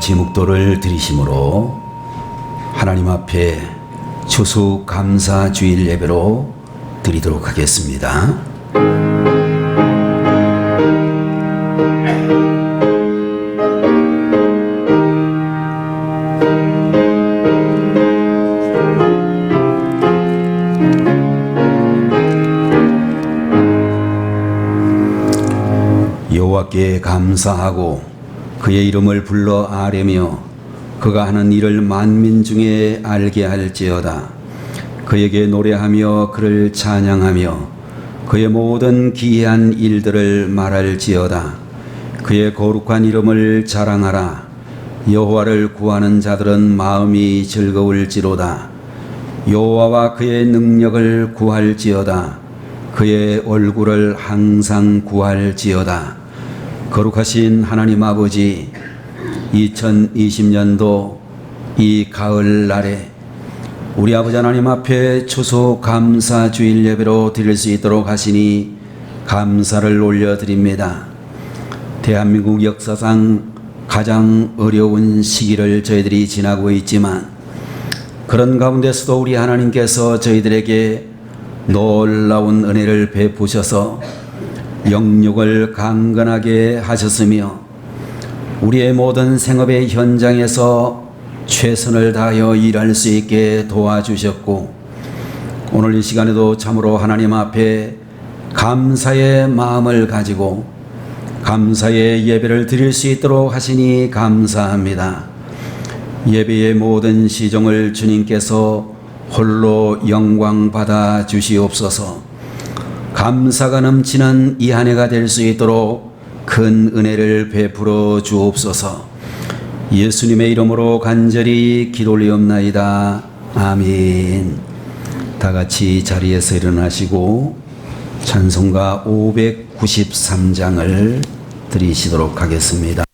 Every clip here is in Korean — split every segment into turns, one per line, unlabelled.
같이 묵도를 드리심으로 하나님 앞에 추수감사주일 예배로 드리도록 하겠습니다. 여호와께 감사하고 그의 이름을 불러 아뢰며 그가 하는 일을 만민 중에 알게 할지어다. 그에게 노래하며 그를 찬양하며 그의 모든 기이한 일들을 말할지어다. 그의 거룩한 이름을 자랑하라. 여호와를 구하는 자들은 마음이 즐거울지로다. 여호와와 그의 능력을 구할지어다. 그의 얼굴을 항상 구할지어다. 거룩하신 하나님 아버지, 2020년도 이 가을날에 우리 아버지 하나님 앞에 추수감사주일 예배로 드릴 수 있도록 하시니 감사를 올려드립니다. 대한민국 역사상 가장 어려운 시기를 저희들이 지나고 있지만 그런 가운데서도 우리 하나님께서 저희들에게 놀라운 은혜를 베푸셔서 영육을 강건하게 하셨으며 우리의 모든 생업의 현장에서 최선을 다하여 일할 수 있게 도와주셨고 오늘 이 시간에도 참으로 하나님 앞에 감사의 마음을 가지고 감사의 예배를 드릴 수 있도록 하시니 감사합니다. 예배의 모든 시종을 주님께서 홀로 영광 받아 주시옵소서. 감사가 넘치는 이 한 해가 될 수 있도록 큰 은혜를 베풀어 주옵소서. 예수님의 이름으로 간절히 기도 올리옵나이다. 아멘. 다 같이 자리에서 일어나시고 찬송가 593장을 드리시도록 하겠습니다.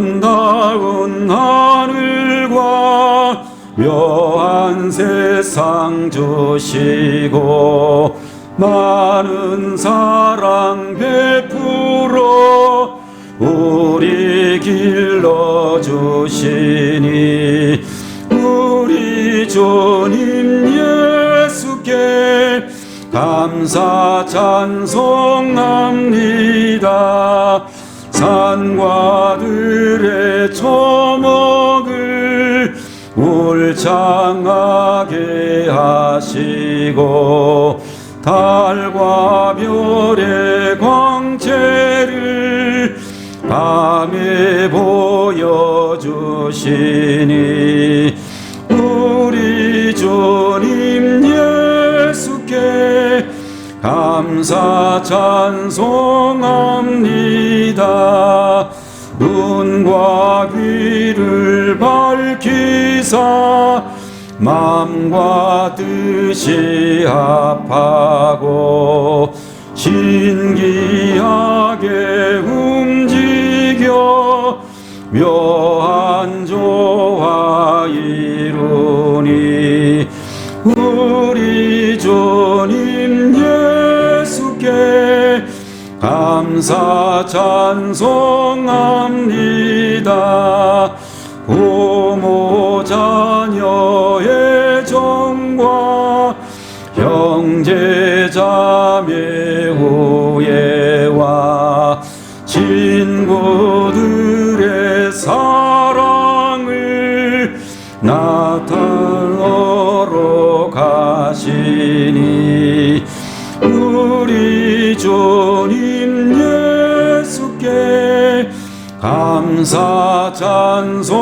아름다운 하늘과 묘한 세상 주시고 많은 사랑 베풀어 우리 길러 주시니 우리 주님 예수께 감사 찬송합니다. 산과 들의 초목을 울창하게 하시고 달과 별의 광채를 밤에 보여주시니 우리 주님 예수께 감사 찬송합니다. 눈과 귀를 밝히사 마음과 뜻이 합하고 신기하게 움직여 묘한 조화 이루니 우리 주님 예수께 감사 찬송합니다. 부모 자녀의 정과 형제 자매 우애와 친구들의 사랑을 나타내러 가시니 우리 주님 예수께 감사 찬송합니다.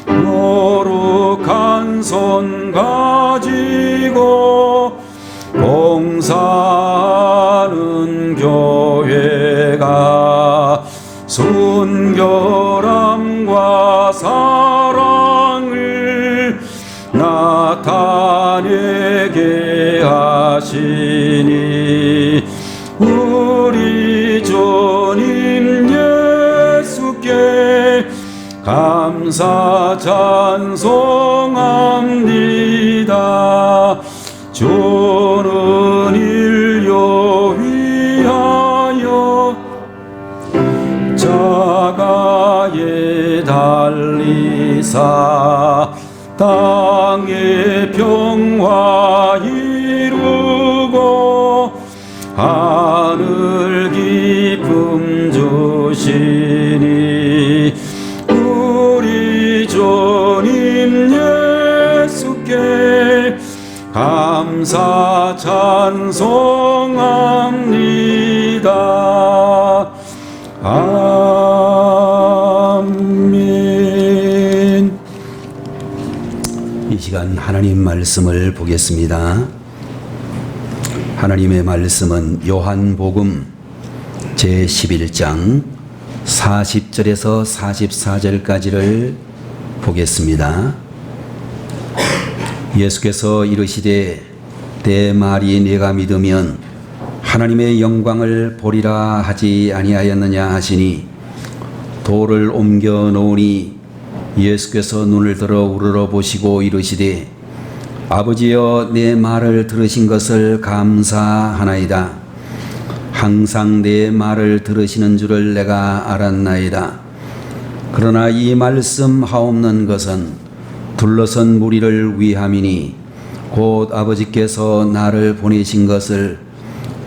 거룩한 손 가지고 봉사하는 교회가 순결함과 사랑을 나타내게 하시니 우리 주님 예수께 감사 찬송합니다. 주는 인류 위하여 자가에 달리사 땅의 평화 이루고 하늘 기쁨 주시니 우리 주님 예수께 감사 찬송합니다. 아멘.
이 시간 하나님 말씀을 보겠습니다. 하나님의 말씀은 요한복음 제11장 40절에서 44절까지를 보겠습니다. 예수께서 이르시되 내 말이 내가 믿으면 하나님의 영광을 보리라 하지 아니하였느냐 하시니 돌을 옮겨 놓으니 예수께서 눈을 들어 우러러 보시고 이르시되 아버지여 내 말을 들으신 것을 감사하나이다. 항상 내 말을 들으시는 줄을 내가 알았나이다. 그러나 이 말씀 하옵는 것은 둘러선 무리를 위함이니 곧 아버지께서 나를 보내신 것을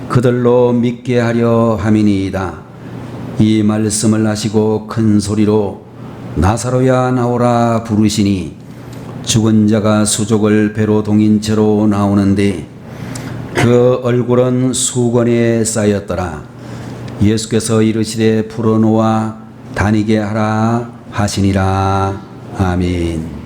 그들로 믿게 하려 함이니이다. 이 말씀을 하시고 큰 소리로 나사로야 나오라 부르시니 죽은 자가 수족을 배로 동인 채로 나오는데 그 얼굴은 수건에 쌓였더라. 예수께서 이르시되 풀어놓아 다니게 하라 하시니라. 아멘.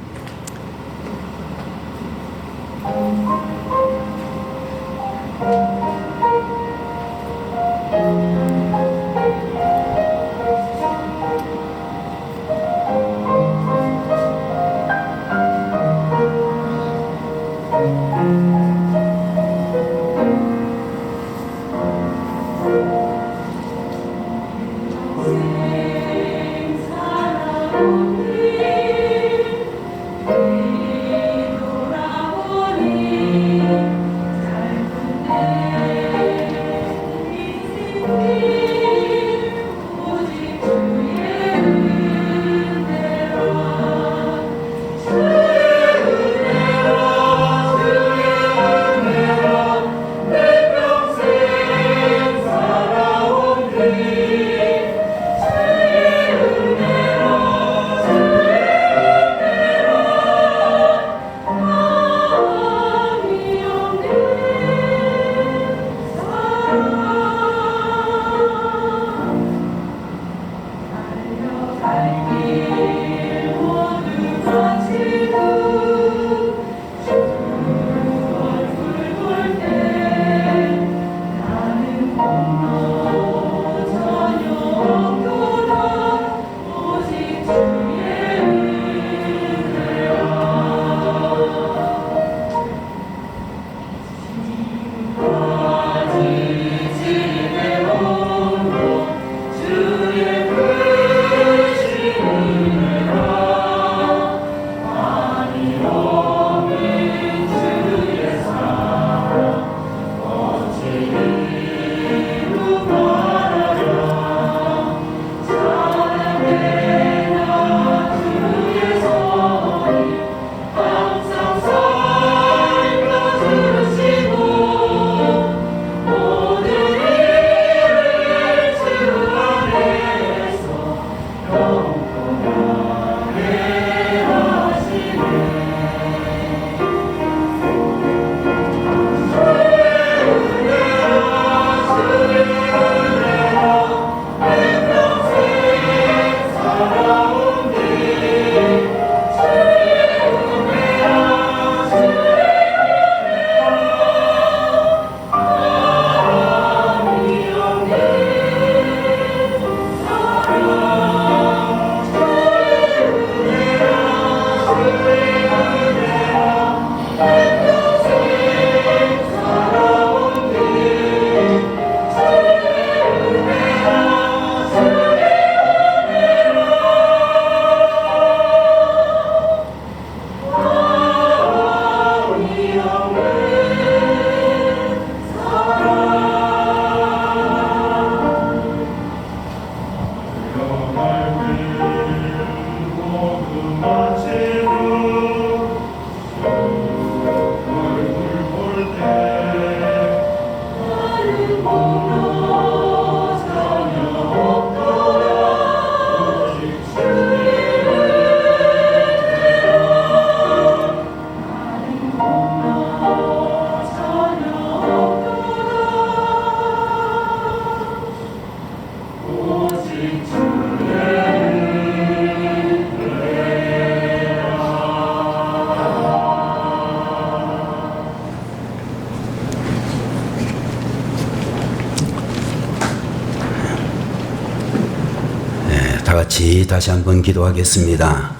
다 같이 다시 한번 기도하겠습니다.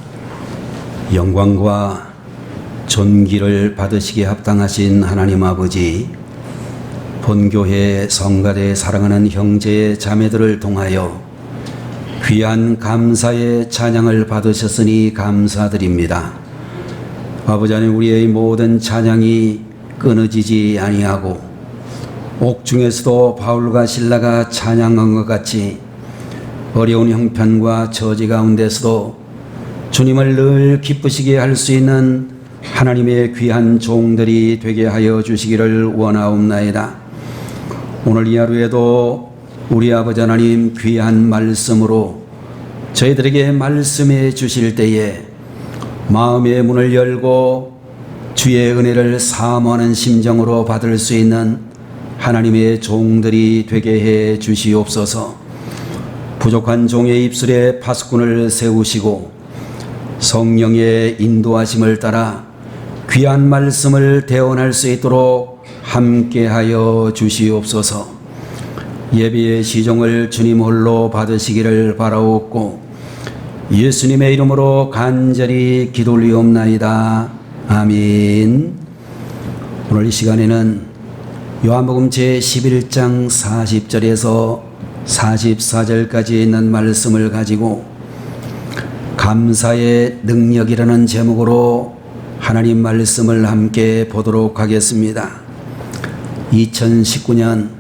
영광과 존귀를 받으시기에 합당하신 하나님 아버지, 본교회 성가대 사랑하는 형제 자매들을 통하여 귀한 감사의 찬양을 받으셨으니 감사드립니다. 아버지 하나님, 우리의 모든 찬양이 끊어지지 아니하고 옥중에서도 바울과 실라가 찬양한 것 같이 어려운 형편과 처지 가운데서도 주님을 늘 기쁘시게 할 수 있는 하나님의 귀한 종들이 되게 하여 주시기를 원하옵나이다. 오늘 이 하루에도 우리 아버지 하나님 귀한 말씀으로 저희들에게 말씀해 주실 때에 마음의 문을 열고 주의 은혜를 사모하는 심정으로 받을 수 있는 하나님의 종들이 되게 해 주시옵소서. 부족한 종의 입술에 파수꾼을 세우시고 성령의 인도하심을 따라 귀한 말씀을 대언할 수 있도록 함께하여 주시옵소서. 예배의 시종을 주님 홀로 받으시기를 바라옵고 예수님의 이름으로 간절히 기도 올리옵나이다. 아멘. 오늘 이 시간에는 요한복음 제11장 40절에서 44절까지 있는 말씀을 가지고 감사의 능력이라는 제목으로 하나님 말씀을 함께 보도록 하겠습니다. 2019년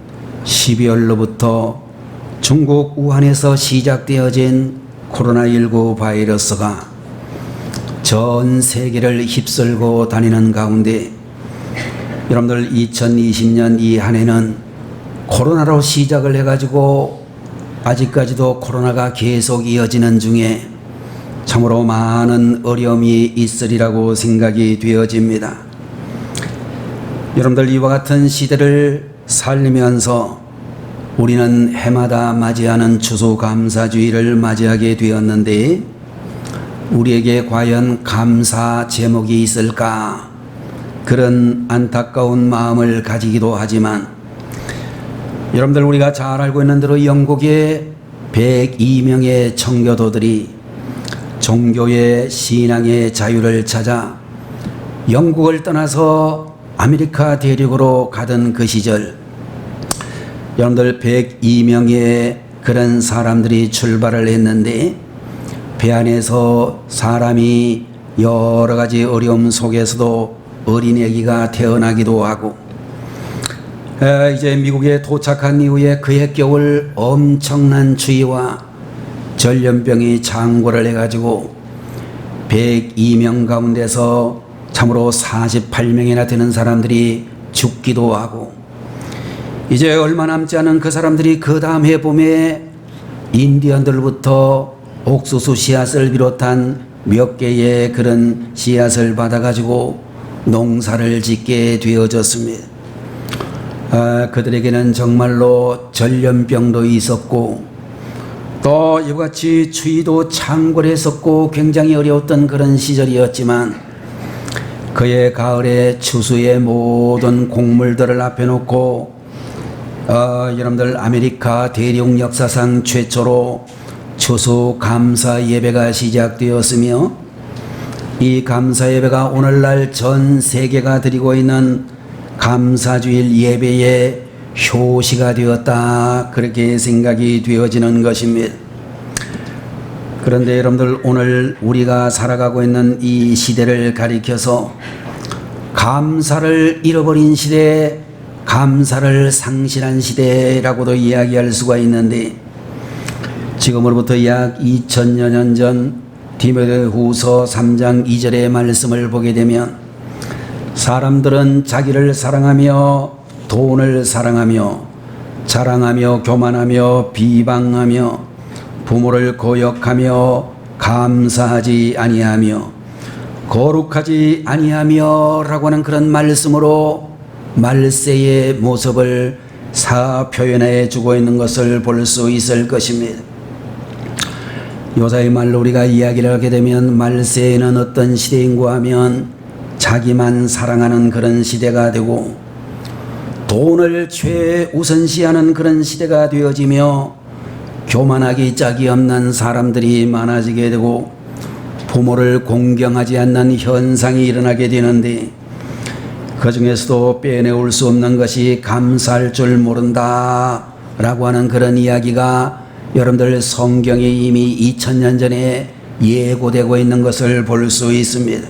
12월로부터 중국 우한에서 시작되어진 코로나19 바이러스가 전 세계를 휩쓸고 다니는 가운데 여러분들 2020년 이 한 해는 코로나로 시작을 해가지고 아직까지도 코로나가 계속 이어지는 중에 참으로 많은 어려움이 있으리라고 생각이 되어집니다. 여러분들 이와 같은 시대를 살면서 우리는 해마다 맞이하는 추수감사주의를 맞이하게 되었는데 우리에게 과연 감사 제목이 있을까? 그런 안타까운 마음을 가지기도 하지만 여러분들 우리가 잘 알고 있는 대로 영국의 102명의 청교도들이 종교의 신앙의 자유를 찾아 영국을 떠나서 아메리카 대륙으로 가던 그 시절 여러분들 102명의 그런 사람들이 출발을 했는데 배 안에서 사람이 여러 가지 어려움 속에서도 어린 아기가 태어나기도 하고 이제 미국에 도착한 이후에 그해 겨울 엄청난 추위와 전염병이 창궐을 해가지고 102명 가운데서 참으로 48명이나 되는 사람들이 죽기도 하고 이제 얼마 남지 않은 그 사람들이 그 다음 해봄에 인디언들부터 옥수수 씨앗을 비롯한 몇 개의 그런 씨앗을 받아가지고 농사를 짓게 되어졌습니다. 그들에게는 정말로 전염병도 있었고 또 이와 같이 추위도 창궐했었고 굉장히 어려웠던 그런 시절이었지만 그의 가을에 추수의 모든 곡물들을 앞에 놓고 여러분들 아메리카 대륙 역사상 최초로 추수 감사 예배가 시작되었으며 이 감사 예배가 오늘날 전 세계가 드리고 있는 감사주일 예배의 효시가 되었다, 그렇게 생각이 되어지는 것입니다. 그런데 여러분들 오늘 우리가 살아가고 있는 이 시대를 가리켜서 감사를 잃어버린 시대, 감사를 상실한 시대라고도 이야기할 수가 있는데 지금으로부터 약 2000여 년 전 디모데후서 3장 2절의 말씀을 보게 되면 사람들은 자기를 사랑하며 돈을 사랑하며 자랑하며 교만하며 비방하며 부모를 거역하며 감사하지 아니하며 거룩하지 아니하며 라고 하는 그런 말씀으로 말세의 모습을 표현해 주고 있는 것을 볼 수 있을 것입니다. 요사의 말로 우리가 이야기를 하게 되면 말세에는 어떤 시대인가 하면 자기만 사랑하는 그런 시대가 되고 돈을 최우선시하는 그런 시대가 되어지며 교만하기 짝이 없는 사람들이 많아지게 되고 부모를 공경하지 않는 현상이 일어나게 되는데, 그 중에서도 빼내올 수 없는 것이 감사할 줄 모른다 라고 하는 그런 이야기가 여러분들 성경에 이미 2000년 전에 예고되고 있는 것을 볼 수 있습니다.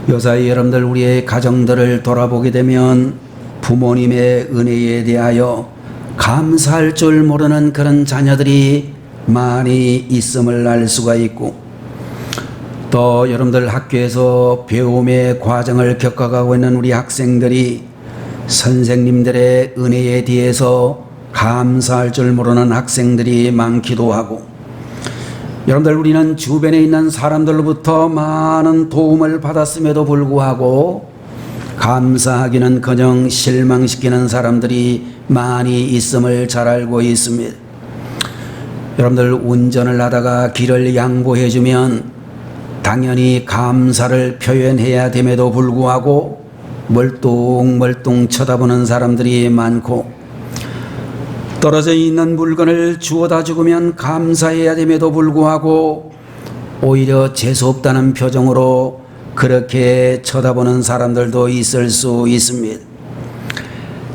요사이 여러분들 우리의 가정들을 돌아보게 되면 부모님의 은혜에 대하여 감사할 줄 모르는 그런 자녀들이 많이 있음을 알 수가 있고, 또 여러분들 학교에서 배움의 과정을 겪어가고 있는 우리 학생들이 선생님들의 은혜에 대해서 감사할 줄 모르는 학생들이 많기도 하고, 여러분들 우리는 주변에 있는 사람들로부터 많은 도움을 받았음에도 불구하고 감사하기는커녕 실망시키는 사람들이 많이 있음을 잘 알고 있습니다. 여러분들 운전을 하다가 길을 양보해주면 당연히 감사를 표현해야 됨에도 불구하고 멀뚱멀뚱 쳐다보는 사람들이 많고, 떨어져 있는 물건을 주워다 주면 감사해야 됨에도 불구하고 오히려 재수없다는 표정으로 그렇게 쳐다보는 사람들도 있을 수 있습니다.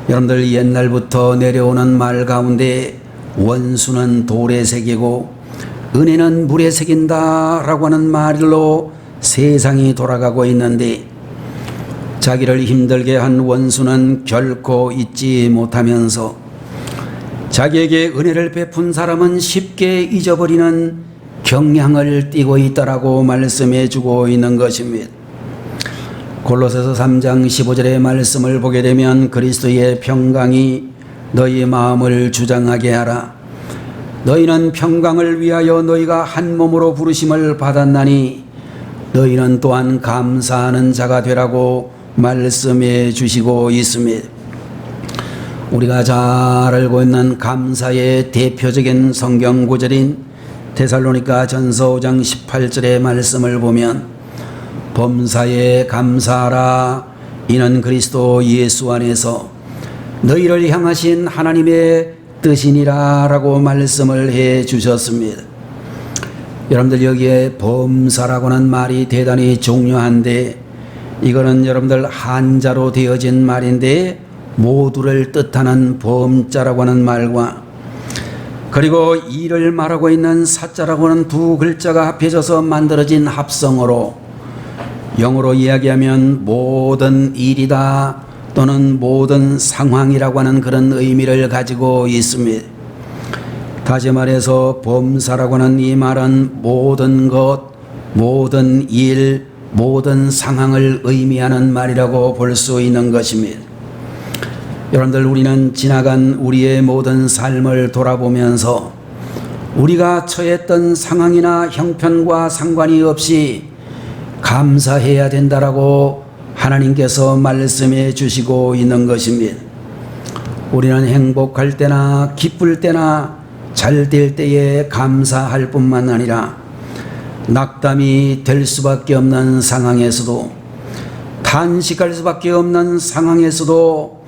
여러분들 옛날부터 내려오는 말 가운데 원수는 돌에 새기고 은혜는 물에 새긴다 라고 하는 말로 세상이 돌아가고 있는데, 자기를 힘들게 한 원수는 결코 잊지 못하면서 자기에게 은혜를 베푼 사람은 쉽게 잊어버리는 경향을 띠고 있다라고 말씀해 주고 있는 것입니다. 골로새서 3장 15절의 말씀을 보게 되면 그리스도의 평강이 너희 마음을 주장하게 하라. 너희는 평강을 위하여 너희가 한 몸으로 부르심을 받았나니 너희는 또한 감사하는 자가 되라고 말씀해 주시고 있습니다. 우리가 잘 알고 있는 감사의 대표적인 성경 구절인 데살로니가 전서 5장 18절의 말씀을 보면 범사에 감사하라. 이는 그리스도 예수 안에서 너희를 향하신 하나님의 뜻이니라 라고 말씀을 해 주셨습니다. 여러분들 여기에 범사라고는 말이 대단히 중요한데, 이거는 여러분들 한자로 되어진 말인데 모두를 뜻하는 범자라고 하는 말과, 그리고 이를 말하고 있는 사자라고 하는 두 글자가 합해져서 만들어진 합성어로 영어로 이야기하면 모든 일이다 또는 모든 상황이라고 하는 그런 의미를 가지고 있습니다. 다시 말해서 범사라고 하는 이 말은 모든 것, 모든 일, 모든 상황을 의미하는 말이라고 볼 수 있는 것입니다. 여러분들 우리는 지나간 우리의 모든 삶을 돌아보면서 우리가 처했던 상황이나 형편과 상관이 없이 감사해야 된다라고 하나님께서 말씀해 주시고 있는 것입니다. 우리는 행복할 때나 기쁠 때나 잘 될 때에 감사할 뿐만 아니라 낙담이 될 수밖에 없는 상황에서도, 탄식할 수밖에 없는 상황에서도,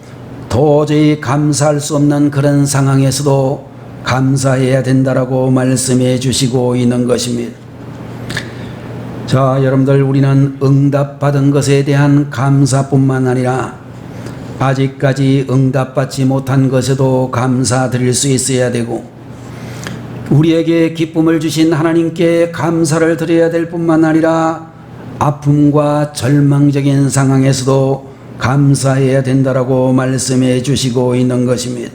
도저히 감사할 수 없는 그런 상황에서도 감사해야 된다라고 말씀해 주시고 있는 것입니다. 자, 여러분들 우리는 응답받은 것에 대한 감사뿐만 아니라 아직까지 응답받지 못한 것에도 감사드릴 수 있어야 되고, 우리에게 기쁨을 주신 하나님께 감사를 드려야 될 뿐만 아니라 아픔과 절망적인 상황에서도 감사해야 된다라고 말씀해 주시고 있는 것입니다.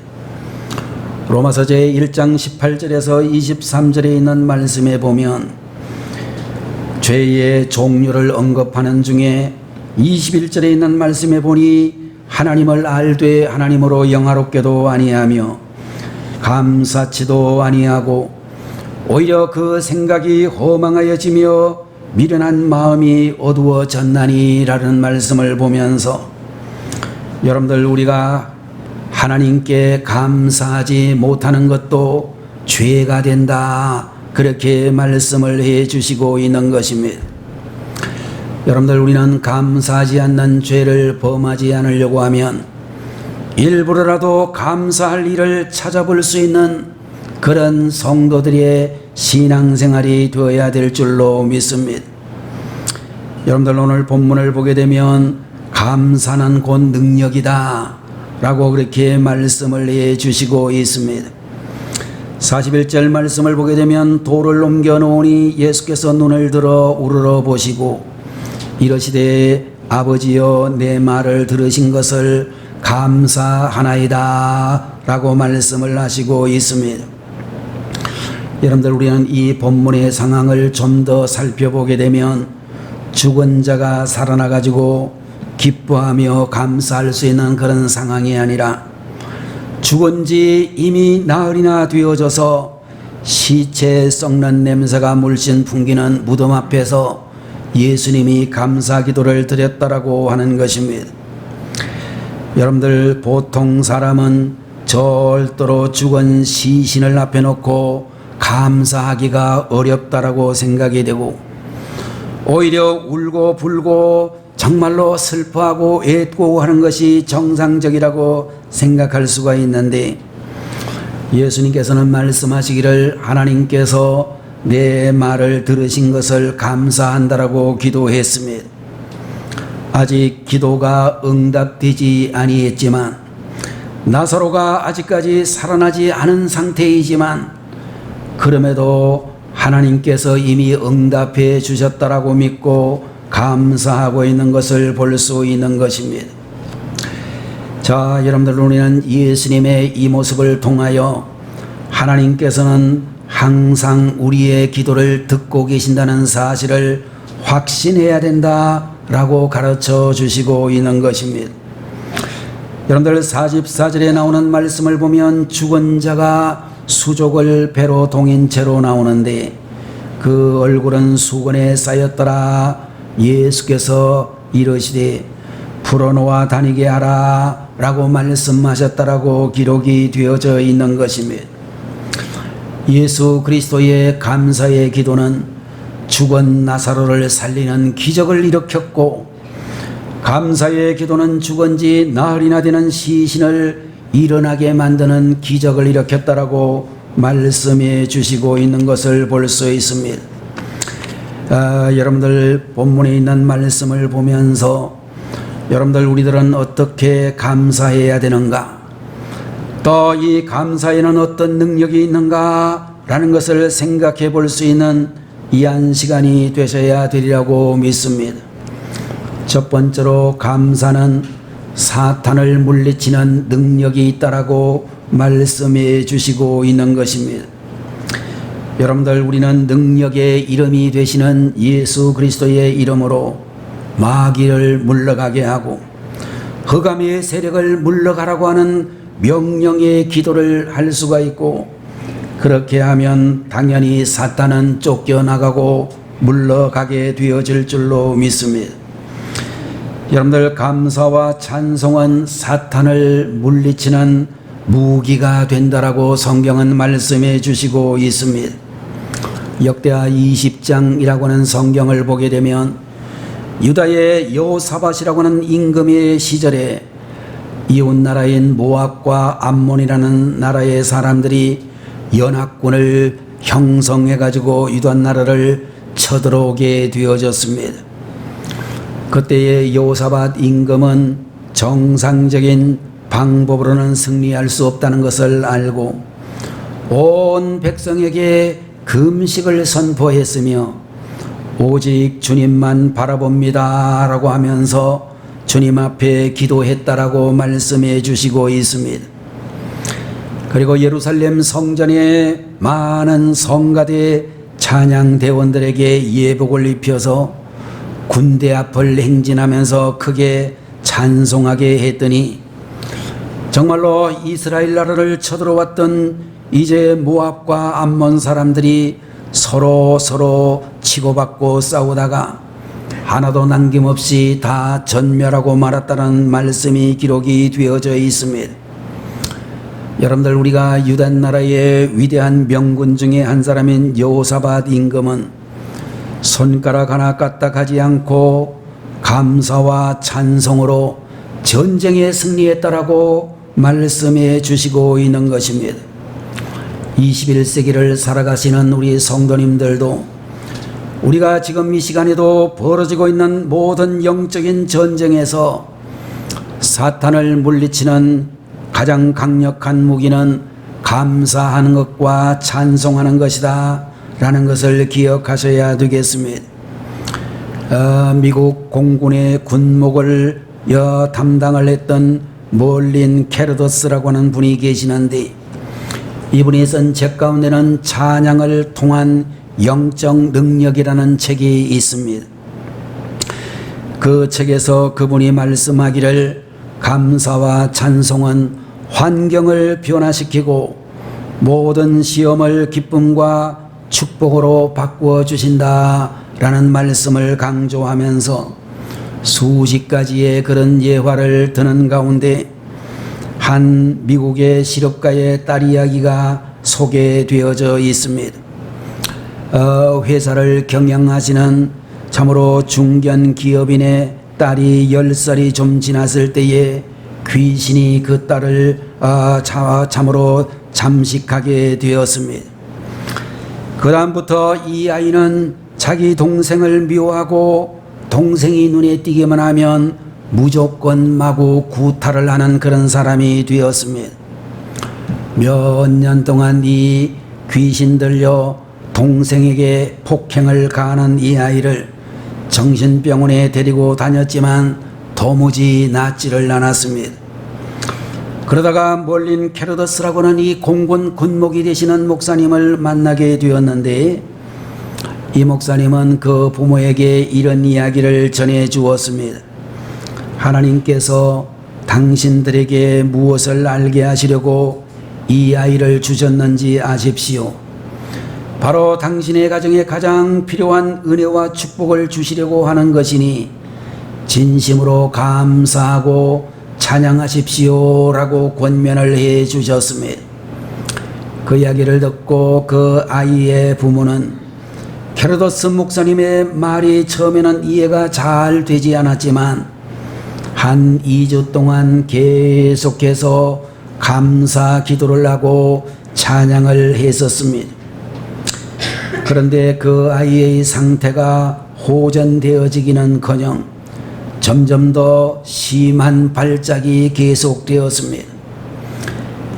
로마서 제1장 18절에서 23절에 있는 말씀에 보면 죄의 종류를 언급하는 중에 21절에 있는 말씀에 보니 하나님을 알되 하나님으로 영화롭게도 아니하며 감사치도 아니하고 오히려 그 생각이 허망하여지며 미련한 마음이 어두워졌나니라는 말씀을 보면서, 여러분들 우리가 하나님께 감사하지 못하는 것도 죄가 된다, 그렇게 말씀을 해 주시고 있는 것입니다. 여러분들 우리는 감사하지 않는 죄를 범하지 않으려고 하면 일부러라도 감사할 일을 찾아볼 수 있는 그런 성도들의 신앙생활이 되어야 될 줄로 믿습니다. 여러분들 오늘 본문을 보게 되면 감사는 곧 능력이다 라고 그렇게 말씀을 해주시고 있습니다. 41절 말씀을 보게 되면 돌을 옮겨 놓으니 예수께서 눈을 들어 우러러 보시고 이러시되 아버지여 내 말을 들으신 것을 감사하나이다 라고 말씀을 하시고 있습니다. 여러분들 우리는 이 본문의 상황을 좀 더 살펴보게 되면 죽은 자가 살아나 가지고 기뻐하며 감사할 수 있는 그런 상황이 아니라 죽은 지 이미 나흘이나 되어져서 시체 썩는 냄새가 물씬 풍기는 무덤 앞에서 예수님이 감사 기도를 드렸다라고 하는 것입니다. 여러분들 보통 사람은 절대로 죽은 시신을 앞에 놓고 감사하기가 어렵다라고 생각이 되고 오히려 울고 불고 정말로 슬퍼하고 애쓰고 하는 것이 정상적이라고 생각할 수가 있는데 예수님께서는 말씀하시기를 하나님께서 내 말을 들으신 것을 감사한다라고 기도했습니다. 아직 기도가 응답되지 아니했지만 나사로가 아직까지 살아나지 않은 상태이지만 그럼에도 하나님께서 이미 응답해 주셨다라고 믿고 감사하고 있는 것을 볼 수 있는 것입니다. 자, 여러분들 우리는 예수님의 이 모습을 통하여 하나님께서는 항상 우리의 기도를 듣고 계신다는 사실을 확신해야 된다라고 가르쳐 주시고 있는 것입니다. 여러분들 44절에 나오는 말씀을 보면 죽은 자가 수족을 배로 동인 채로 나오는데 그 얼굴은 수건에 쌓였더라. 예수께서 이르시되 풀어놓아 다니게 하라 라고 말씀하셨다라고 기록이 되어져 있는 것입니다. 예수 그리스도의 감사의 기도는 죽은 나사로를 살리는 기적을 일으켰고 감사의 기도는 죽은 지 나흘이나 되는 시신을 일어나게 만드는 기적을 일으켰다라고 말씀해 주시고 있는 것을 볼 수 있습니다. 여러분들 본문에 있는 말씀을 보면서 여러분들 우리들은 어떻게 감사해야 되는가, 또 이 감사에는 어떤 능력이 있는가 라는 것을 생각해 볼 수 있는 이한 시간이 되셔야 되리라고 믿습니다. 첫 번째로 감사는 사탄을 물리치는 능력이 있다라고 말씀해 주시고 있는 것입니다. 여러분들 우리는 능력의 이름이 되시는 예수 그리스도의 이름으로 마귀를 물러가게 하고 흑암의 세력을 물러가라고 하는 명령의 기도를 할 수가 있고 그렇게 하면 당연히 사탄은 쫓겨나가고 물러가게 되어질 줄로 믿습니다. 여러분들 감사와 찬송은 사탄을 물리치는 무기가 된다라고 성경은 말씀해 주시고 있습니다. 역대하 20장이라고 하는 성경을 보게 되면 유다의 여호사밧이라고 하는 임금의 시절에 이웃나라인 모압과 암몬이라는 나라의 사람들이 연합군을 형성해 가지고 유다 나라를 쳐들어오게 되어졌습니다. 그때의 여호사밧 임금은 정상적인 방법으로는 승리할 수 없다는 것을 알고 온 백성에게 금식을 선포했으며 오직 주님만 바라봅니다 라고 하면서 주님 앞에 기도했다라고 말씀해 주시고 있습니다. 그리고 예루살렘 성전에 많은 성가대 찬양대원들에게 예복을 입혀서 군대 앞을 행진하면서 크게 찬송하게 했더니 정말로 이스라엘 나라를 쳐들어왔던 이제 모압과 암몬 사람들이 서로 치고받고 싸우다가 하나도 남김없이 다 전멸하고 말았다는 말씀이 기록이 되어져 있습니다. 여러분들 우리가 유다 나라의 위대한 명군 중에 한 사람인 여호사밧 임금은 손가락 하나 까딱하지 않고 감사와 찬송으로 전쟁에 승리했다라고 말씀해 주시고 있는 것입니다. 21세기를 살아가시는 우리 성도님들도 우리가 지금 이 시간에도 벌어지고 있는 모든 영적인 전쟁에서 사탄을 물리치는 가장 강력한 무기는 감사하는 것과 찬송하는 것이다 라는 것을 기억하셔야 되겠습니다. 미국 공군의 군목을 담당을 했던 멀린 캐러더스라고 하는 분이 계시는데, 이분이 쓴 책 가운데는 찬양을 통한 영적 능력이라는 책이 있습니다. 그 책에서 그분이 말씀하기를 감사와 찬송은 환경을 변화시키고 모든 시험을 기쁨과 축복으로 바꾸어 주신다 라는 말씀을 강조하면서 수십 가지의 그런 예화를 드는 가운데 한 미국의 실업가의 딸 이야기가 소개되어져 있습니다. 회사를 경영하시는 참으로 중견 기업인의 딸이 10살이 좀 지났을 때에 귀신이 그 딸을 참으로 잠식하게 되었습니다. 그 다음부터 이 아이는 자기 동생을 미워하고 동생이 눈에 띄기만 하면 무조건 마구 구타를 하는 그런 사람이 되었습니다. 몇 년 동안 이 귀신 들려 동생에게 폭행을 가하는 이 아이를 정신병원에 데리고 다녔지만 도무지 낫지를 않았습니다. 그러다가 멀린 캐러더스라고는 이 공군 군목이 되시는 목사님을 만나게 되었는데, 이 목사님은 그 부모에게 이런 이야기를 전해 주었습니다. 하나님께서 당신들에게 무엇을 알게 하시려고 이 아이를 주셨는지 아십시오. 바로 당신의 가정에 가장 필요한 은혜와 축복을 주시려고 하는 것이니 진심으로 감사하고 찬양하십시오 라고 권면을 해 주셨습니다. 그 이야기를 듣고 그 아이의 부모는 캐러더스 목사님의 말이 처음에는 이해가 잘 되지 않았지만 한 2주 동안 계속해서 감사 기도를 하고 찬양을 했었습니다. 그런데 그 아이의 상태가 호전되어지기는커녕 점점 더 심한 발작이 계속되었습니다.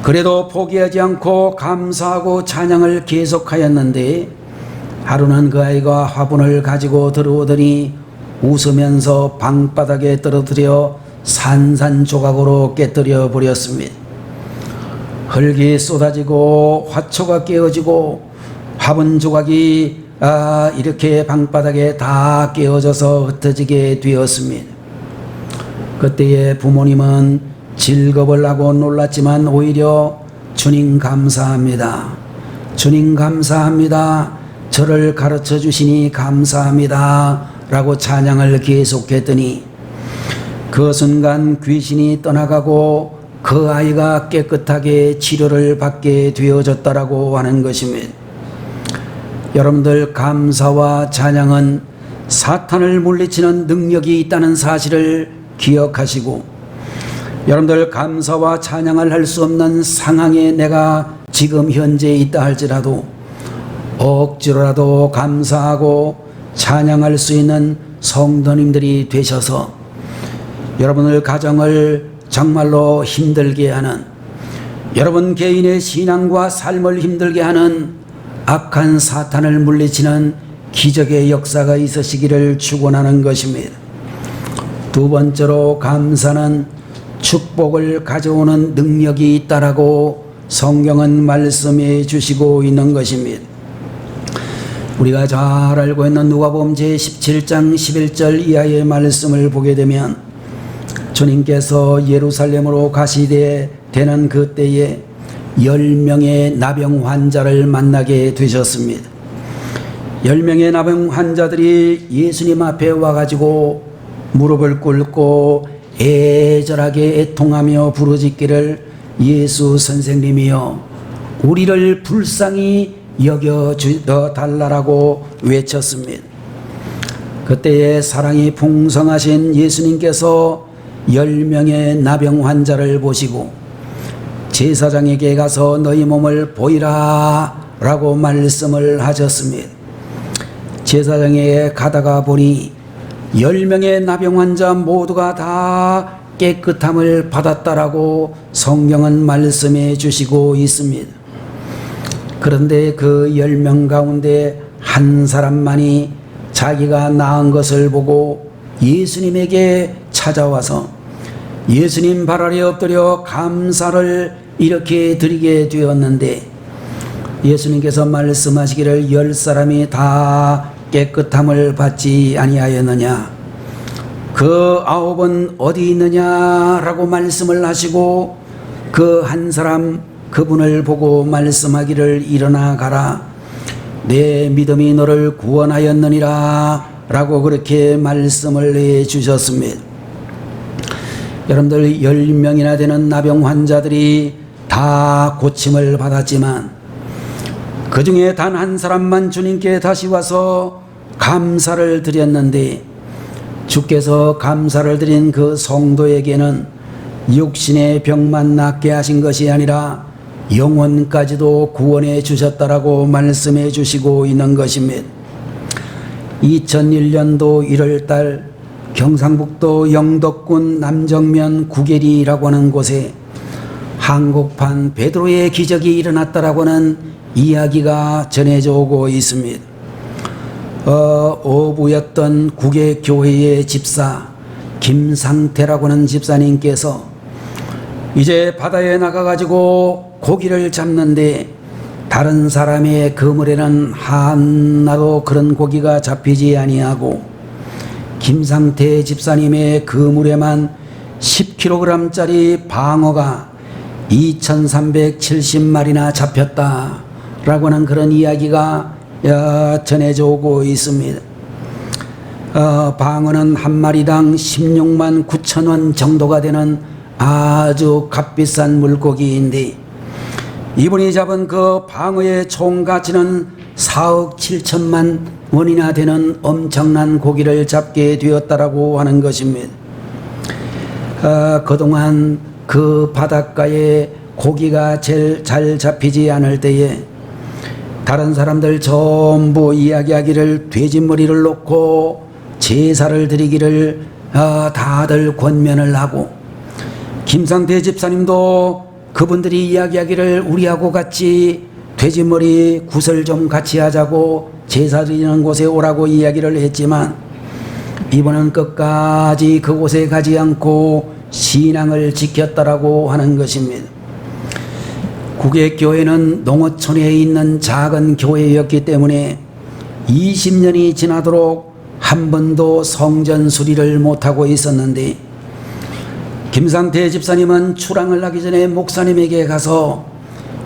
그래도 포기하지 않고 감사하고 찬양을 계속하였는데, 하루는 그 아이가 화분을 가지고 들어오더니 웃으면서 방바닥에 떨어뜨려 산산조각으로 깨뜨려 버렸습니다. 흙이 쏟아지고 화초가 깨어지고 화분 조각이 이렇게 방바닥에 다 깨어져서 흩어지게 되었습니다. 그때의 부모님은 즐겁을 하고 놀랐지만 오히려 주님 감사합니다. 주님 감사합니다. 저를 가르쳐 주시니 감사합니다 라고 찬양을 계속했더니 그 순간 귀신이 떠나가고 그 아이가 깨끗하게 치료를 받게 되어졌다라고 하는 것입니다. 여러분들, 감사와 찬양은 사탄을 물리치는 능력이 있다는 사실을 기억하시고, 여러분들 감사와 찬양을 할 수 없는 상황에 내가 지금 현재 있다 할지라도 억지로라도 감사하고 찬양할 수 있는 성도님들이 되셔서 여러분의 가정을 정말로 힘들게 하는, 여러분 개인의 신앙과 삶을 힘들게 하는 악한 사탄을 물리치는 기적의 역사가 있으시기를 축원하는 것입니다. 두 번째로, 감사는 축복을 가져오는 능력이 있다라고 성경은 말씀해 주시고 있는 것입니다. 우리가 잘 알고 있는 누가복음 제17장 11절 이하의 말씀을 보게 되면 주님께서 예루살렘으로 가시되 되는 그때에 10명의 나병 환자를 만나게 되셨습니다. 10명의 나병 환자들이 예수님 앞에 와가지고 무릎을 ቁ꿇고 애절하게 애통하며 부르짖기를, 예수 선생님이여 우리를 불쌍히 여겨달라고 외쳤습니다. 그때에 사랑이 풍성하신 예수님께서 10명의 나병 환자를 보시고 제사장에게 가서 너희 몸을 보이라 라고 말씀을 하셨습니다. 제사장에게 가다가 보니 10명의 나병 환자 모두가 다 깨끗함을 받았다라고 성경은 말씀해 주시고 있습니다. 그런데 그 10명 가운데 한 사람만이 자기가 나은 것을 보고 예수님에게 찾아와서 예수님 발 아래 엎드려 감사를 이렇게 드리게 되었는데, 예수님께서 말씀하시기를 10사람이 다 깨끗함을 받지 아니하였느냐, 그 9은 어디 있느냐라고 말씀을 하시고, 그 한 사람 그분을 보고 말씀하기를 일어나 가라, 내 믿음이 너를 구원하였느니라 라고 그렇게 말씀을 해 주셨습니다. 여러분들 10명이나 되는 나병 환자들이 다 고침을 받았지만 그 중에 단 한 사람만 주님께 다시 와서 감사를 드렸는데, 주께서 감사를 드린 그 성도에게는 육신의 병만 낫게 하신 것이 아니라 영혼까지도 구원해 주셨다라고 말씀해 주시고 있는 것입니다. 2001년도 1월달 경상북도 영덕군 남정면 구계리라고 하는 곳에 한국판 베드로의 기적이 일어났다라고 하는 이야기가 전해져 오고 있습니다. 어부였던 구계교회의 집사 김상태라고 하는 집사님께서 이제 바다에 나가가지고 고기를 잡는데 다른 사람의 그물에는 하나도 그런 고기가 잡히지 아니하고 김상태 집사님의 그물에만 10kg짜리 방어가 2370마리나 잡혔다라고 하는 그런 이야기가 전해져 오고 있습니다. 방어는 한 마리당 16만 9천 원 정도가 되는 아주 값비싼 물고기인데, 이분이 잡은 그 방어의 총 가치는 4억 7천만 원이나 되는 엄청난 고기를 잡게 되었다라고 하는 것입니다. 그동안 그 바닷가에 고기가 제일 잘 잡히지 않을 때에 다른 사람들 전부 이야기하기를 돼지머리를 놓고 제사를 드리기를 다들 권면을 하고, 김상태 집사님도 그분들이 이야기하기를 우리하고 같이 돼지머리 구슬 좀 같이 하자고 제사 드리는 곳에 오라고 이야기를 했지만, 이분은 끝까지 그곳에 가지 않고 신앙을 지켰다라고 하는 것입니다. 구계교회는 농어촌에 있는 작은 교회였기 때문에 20년이 지나도록 한 번도 성전 수리를 못하고 있었는데, 김상태 집사님은 출항을 하기 전에 목사님에게 가서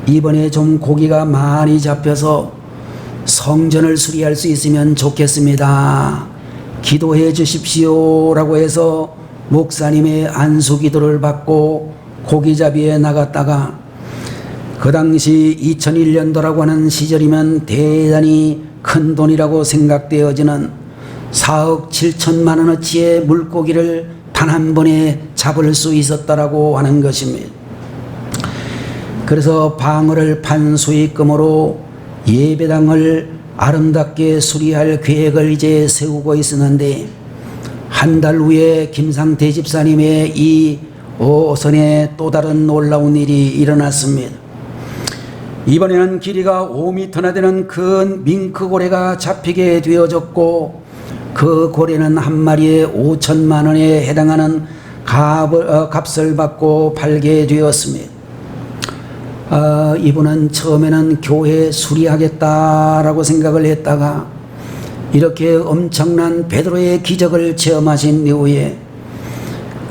이번에 좀 고기가 많이 잡혀서 성전을 수리할 수 있으면 좋겠습니다, 기도해 주십시오 라고 해서 목사님의 안수 기도를 받고 고기잡이에 나갔다가, 그 당시 2001년도라고 하는 시절이면 대단히 큰 돈이라고 생각되어지는 4억 7천만 원어치의 물고기를 단 한 번에 잡을 수 있었다라고 하는 것입니다. 그래서 방어를 판 수익금으로 예배당을 아름답게 수리할 계획을 이제 세우고 있었는데, 한 달 후에 김상태 집사님의 이 오선에 또 다른 놀라운 일이 일어났습니다. 이번에는 길이가 5m나 되는 큰 밍크고래가 잡히게 되어졌고, 그 고래는 한 마리에 5천만 원에 해당하는 값을 받고 팔게 되었습니다. 이분은 처음에는 교회 수리하겠다라고 생각을 했다가 이렇게 엄청난 베드로의 기적을 체험하신 이후에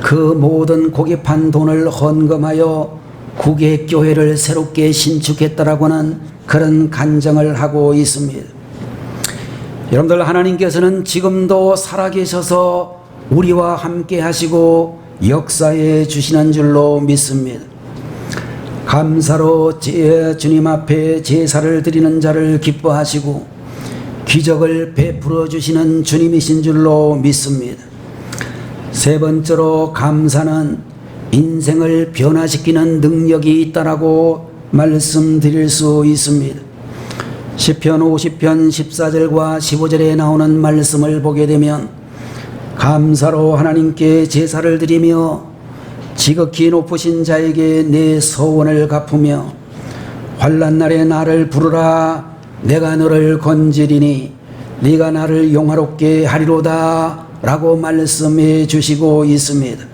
그 모든 고기 판 돈을 헌금하여 구계교회를 새롭게 신축했다라고는 그런 간증을 하고 있습니다. 여러분들, 하나님께서는 지금도 살아계셔서 우리와 함께 하시고 역사해 주시는 줄로 믿습니다. 감사로 주님 앞에 제사를 드리는 자를 기뻐하시고 기적을 베풀어 주시는 주님이신 줄로 믿습니다. 세 번째로, 감사는 인생을 변화시키는 능력이 있다라고 말씀드릴 수 있습니다. 시편 50편 14절과 15절에 나오는 말씀을 보게 되면 감사로 하나님께 제사를 드리며 지극히 높으신 자에게 내 서원을 갚으며 환난 날에 나를 부르라 내가 너를 건지리니 네가 나를 용화롭게 하리로다 라고 말씀해 주시고 있습니다.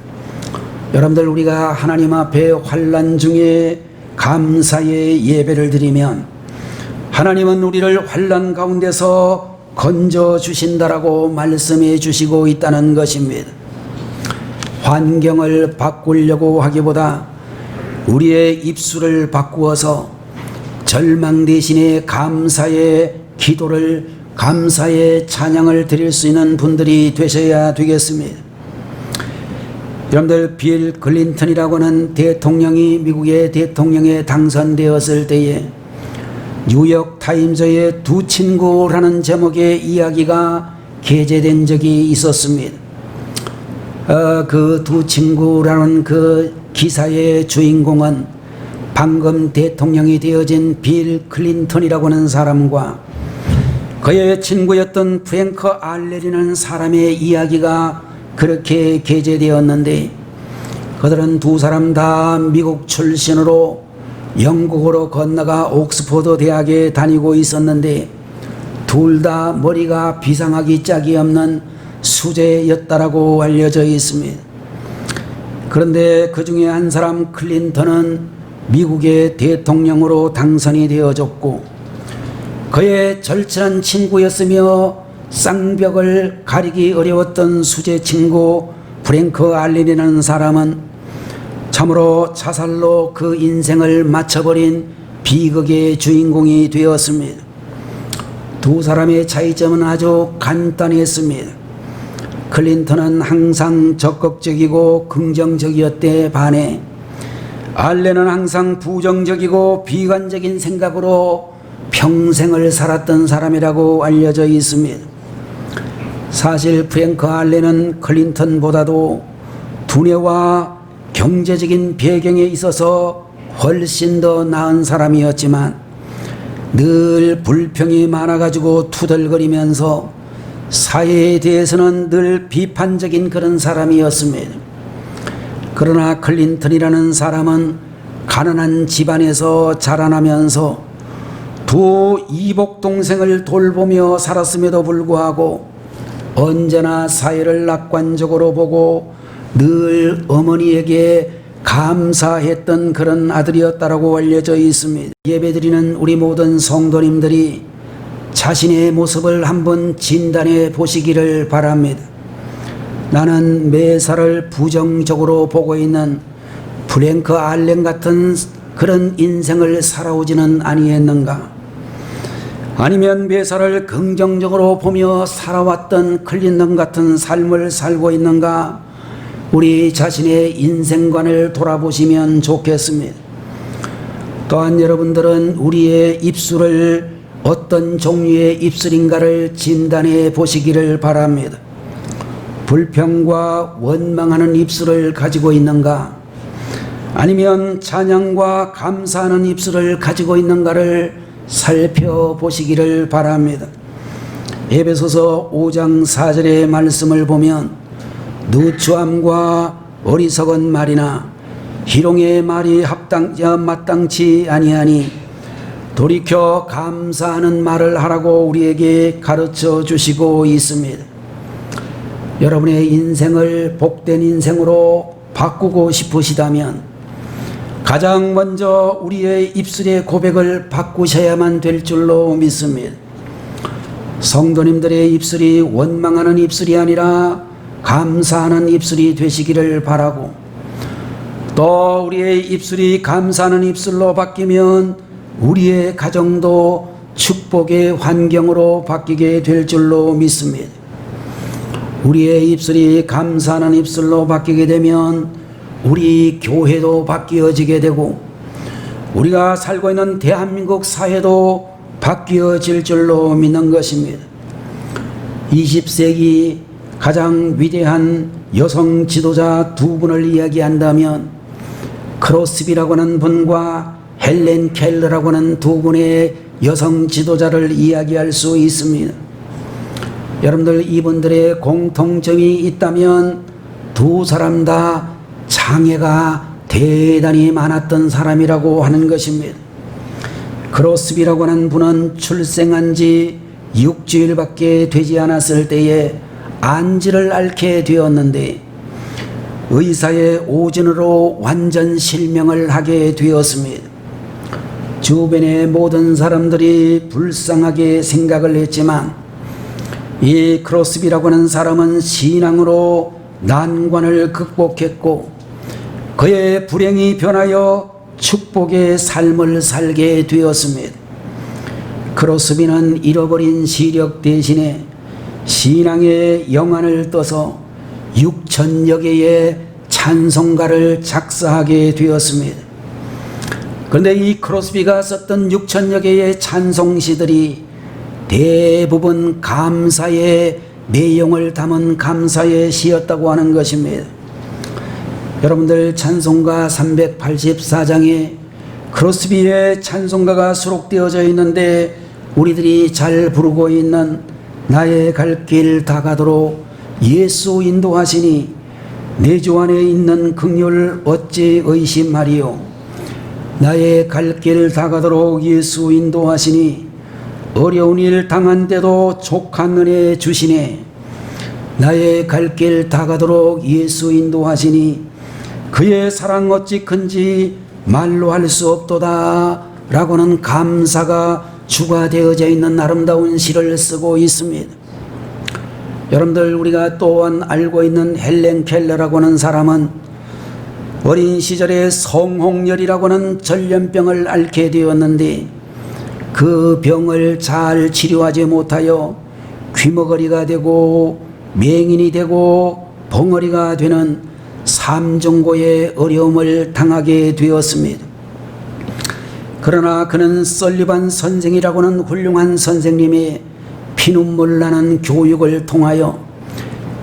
여러분들, 우리가 하나님 앞에 환난 중에 감사의 예배를 드리면 하나님은 우리를 환난 가운데서 건져 주신다라고 말씀해 주시고 있다는 것입니다. 환경을 바꾸려고 하기보다 우리의 입술을 바꾸어서 절망 대신에 감사의 기도를, 감사의 찬양을 드릴 수 있는 분들이 되셔야 되겠습니다. 여러분들, 빌 클린턴이라고 하는 대통령이 미국의 대통령에 당선되었을 때에 뉴욕 타임즈의 두 친구라는 제목의 이야기가 게재된 적이 있었습니다. 그 두 친구라는 그 기사의 주인공은 방금 대통령이 되어진 빌 클린턴이라고 하는 사람과 그의 친구였던 프랭크 알렌이라는 사람의 이야기가 그렇게 게재되었는데, 그들은 두 사람 다 미국 출신으로 영국으로 건너가 옥스퍼드 대학에 다니고 있었는데 둘 다 머리가 비상하기 짝이 없는 수재였다라고 알려져 있습니다. 그런데 그 중에 한 사람 클린턴은 미국의 대통령으로 당선이 되어졌고, 그의 절친한 친구였으며 쌍벽을 가리기 어려웠던 수제 친구 프랭크 알렌이라는 사람은 참으로 자살로 그 인생을 마쳐버린 비극의 주인공이 되었습니다. 두 사람의 차이점은 아주 간단했습니다. 클린턴은 항상 적극적이고 긍정적이었대 반해 알렌은 항상 부정적이고 비관적인 생각으로 평생을 살았던 사람이라고 알려져 있습니다. 사실 프랭크 알렌은 클린턴보다도 두뇌와 경제적인 배경에 있어서 훨씬 더 나은 사람이었지만 늘 불평이 많아가지고 투덜거리면서 사회에 대해서는 늘 비판적인 그런 사람이었습니다. 그러나 클린턴이라는 사람은 가난한 집안에서 자라나면서 두 이복 동생을 돌보며 살았음에도 불구하고 언제나 사회를 낙관적으로 보고 늘 어머니에게 감사했던 그런 아들이었다라고 알려져 있습니다. 예배드리는 우리 모든 성도님들이 자신의 모습을 한번 진단해 보시기를 바랍니다. 나는 매사를 부정적으로 보고 있는 프랭크 알렌 같은 그런 인생을 살아오지는 아니했는가? 아니면 매사를 긍정적으로 보며 살아왔던 클린턴 같은 삶을 살고 있는가? 우리 자신의 인생관을 돌아보시면 좋겠습니다. 또한 여러분들은 우리의 입술을 어떤 종류의 입술인가를 진단해 보시기를 바랍니다. 불평과 원망하는 입술을 가지고 있는가? 아니면 찬양과 감사하는 입술을 가지고 있는가를 살펴보시기를 바랍니다. 에베소서 5장 4절의 말씀을 보면 누추함과 어리석은 말이나 희롱의 말이 마땅치 아니하니 돌이켜 감사하는 말을 하라고 우리에게 가르쳐 주시고 있습니다. 여러분의 인생을 복된 인생으로 바꾸고 싶으시다면 가장 먼저 우리의 입술의 고백을 바꾸셔야만 될 줄로 믿습니다. 성도님들의 입술이 원망하는 입술이 아니라 감사하는 입술이 되시기를 바라고, 또 우리의 입술이 감사하는 입술로 바뀌면 우리의 가정도 축복의 환경으로 바뀌게 될 줄로 믿습니다. 우리의 입술이 감사하는 입술로 바뀌게 되면 우리 교회도 바뀌어지게 되고 우리가 살고 있는 대한민국 사회도 바뀌어질 줄로 믿는 것입니다. 20세기 가장 위대한 여성 지도자 두 분을 이야기한다면 크로스비라고 하는 분과 헬렌 켈러라고 하는 두 분의 여성 지도자를 이야기할 수 있습니다. 여러분들, 이분들의 공통점이 있다면 두 사람 다 장애가 대단히 많았던 사람이라고 하는 것입니다. 크로스비라고 하는 분은 출생한 지 6주일밖에 되지 않았을 때에 안지를 앓게 되었는데 의사의 오진으로 완전 실명을 하게 되었습니다. 주변의 모든 사람들이 불쌍하게 생각을 했지만 이 크로스비라고 하는 사람은 신앙으로 난관을 극복했고 그의 불행이 변하여 축복의 삶을 살게 되었습니다. 크로스비는 잃어버린 시력 대신에 신앙의 영안을 떠서 6,000여 개의 찬송가를 작사하게 되었습니다. 그런데 이 크로스비가 썼던 6,000여 개의 찬송시들이 대부분 감사의 내용을 담은 감사의 시였다고 하는 것입니다. 여러분들, 찬송가 384장에 크로스비의 찬송가가 수록되어져 있는데 우리들이 잘 부르고 있는 나의 갈 길 다 가도록 예수 인도하시니 내 주 안에 있는 긍휼 어찌 의심하리요. 나의 갈 길 다 가도록 예수 인도하시니 어려운 일 당한데도 족한 은혜 주시네. 나의 갈 길 다 가도록 예수 인도하시니 그의 사랑 어찌 큰지 말로 할 수 없도다 라고는 감사가 주가 되어져 있는 아름다운 시를 쓰고 있습니다. 여러분들, 우리가 또한 알고 있는 헬렌 켈러라고 하는 사람은 어린 시절에 성홍열이라고 하는 전염병을 앓게 되었는데 그 병을 잘 치료하지 못하여 귀머거리가 되고 맹인이 되고 벙어리가 되는 삼중고의 어려움을 당하게 되었습니다. 그러나 그는 설리반 선생이라고는 훌륭한 선생님의 피눈물 나는 교육을 통하여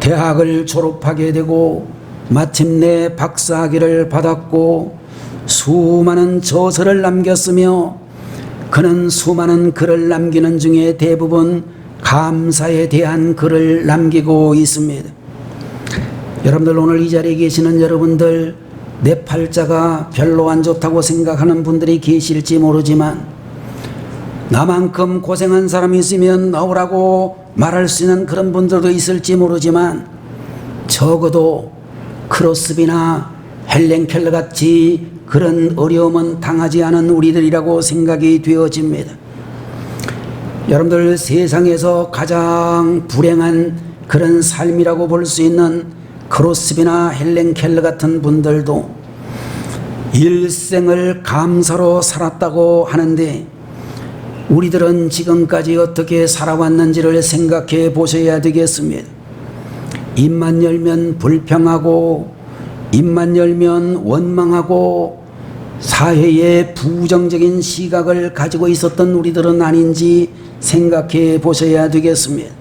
대학을 졸업하게 되고 마침내 박사학위를 받았고 수많은 저서를 남겼으며 그는 수많은 글을 남기는 중에 대부분 감사에 대한 글을 남기고 있습니다. 여러분들, 오늘 이 자리에 계시는 여러분들, 내 팔자가 별로 안 좋다고 생각하는 분들이 계실지 모르지만 나만큼 고생한 사람이 있으면 나오라고 말할 수 있는 그런 분들도 있을지 모르지만 적어도 크로스비나 헬렌 켈러 같이 그런 어려움은 당하지 않은 우리들이라고 생각이 되어집니다. 여러분들, 세상에서 가장 불행한 그런 삶이라고 볼 수 있는 크로스비나 헬렌 켈러 같은 분들도 일생을 감사로 살았다고 하는데 우리들은 지금까지 어떻게 살아왔는지를 생각해 보셔야 되겠습니다. 입만 열면 불평하고 입만 열면 원망하고 사회에 부정적인 시각을 가지고 있었던 우리들은 아닌지 생각해 보셔야 되겠습니다.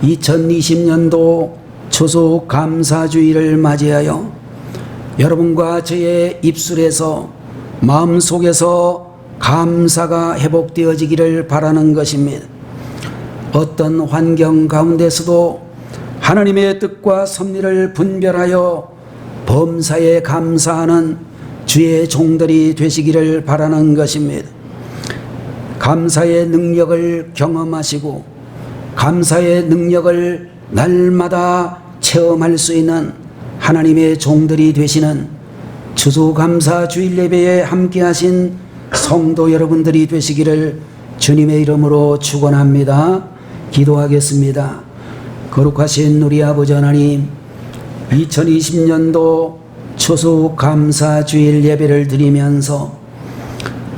2020년도 추수감사주의를 맞이하여 여러분과 저의 입술에서 마음속에서 감사가 회복되어지기를 바라는 것입니다. 어떤 환경 가운데서도 하나님의 뜻과 섭리를 분별하여 범사에 감사하는 주의 종들이 되시기를 바라는 것입니다. 감사의 능력을 경험하시고 감사의 능력을 날마다 체험할 수 있는 하나님의 종들이 되시는 추수감사 주일 예배에 함께하신 성도 여러분들이 되시기를 주님의 이름으로 축원합니다. 기도하겠습니다. 거룩하신 우리 아버지 하나님, 2020년도 추수감사 주일 예배를 드리면서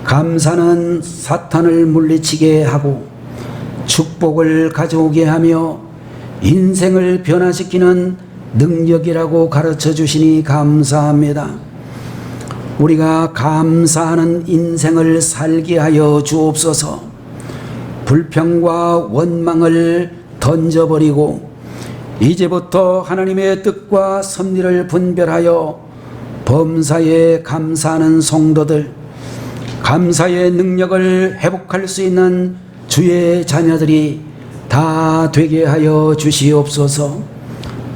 감사는 사탄을 물리치게 하고 축복을 가져오게 하며 인생을 변화시키는 능력이라고 가르쳐 주시니 감사합니다. 우리가 감사하는 인생을 살게 하여 주옵소서. 불평과 원망을 던져버리고 이제부터 하나님의 뜻과 섭리를 분별하여 범사에 감사하는 성도들, 감사의 능력을 회복할 수 있는 주의 자녀들이 다 되게 하여 주시옵소서.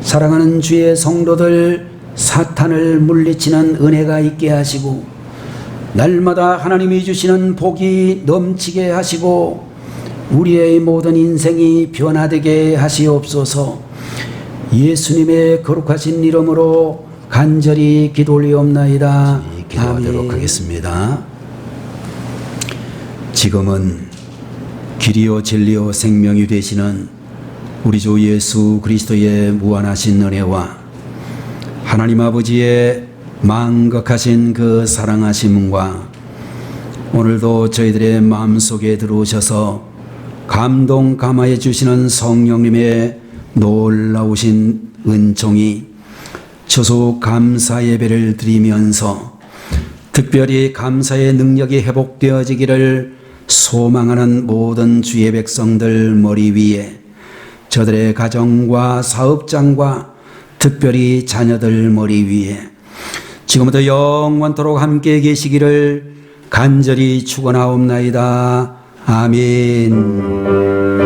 사랑하는 주의 성도들, 사탄을 물리치는 은혜가 있게 하시고 날마다 하나님이 주시는 복이 넘치게 하시고 우리의 모든 인생이 변화되게 하시옵소서. 예수님의 거룩하신 이름으로 간절히 기도 올리옵나이다. 기도하도록 하겠습니다. 지금은 길이요 진리요 생명이 되시는 우리 주 예수 그리스도의 무한하신 은혜와 하나님 아버지의 망극하신 그 사랑하심과 오늘도 저희들의 마음속에 들어오셔서 감동 감화해 주시는 성령님의 놀라우신 은총이 추수 감사 예배를 드리면서 특별히 감사의 능력이 회복되어지기를 소망하는 모든 주의 백성들 머리 위에, 저들의 가정과 사업장과 특별히 자녀들 머리 위에 지금부터 영원토록 함께 계시기를 간절히 축원하옵나이다. 아멘.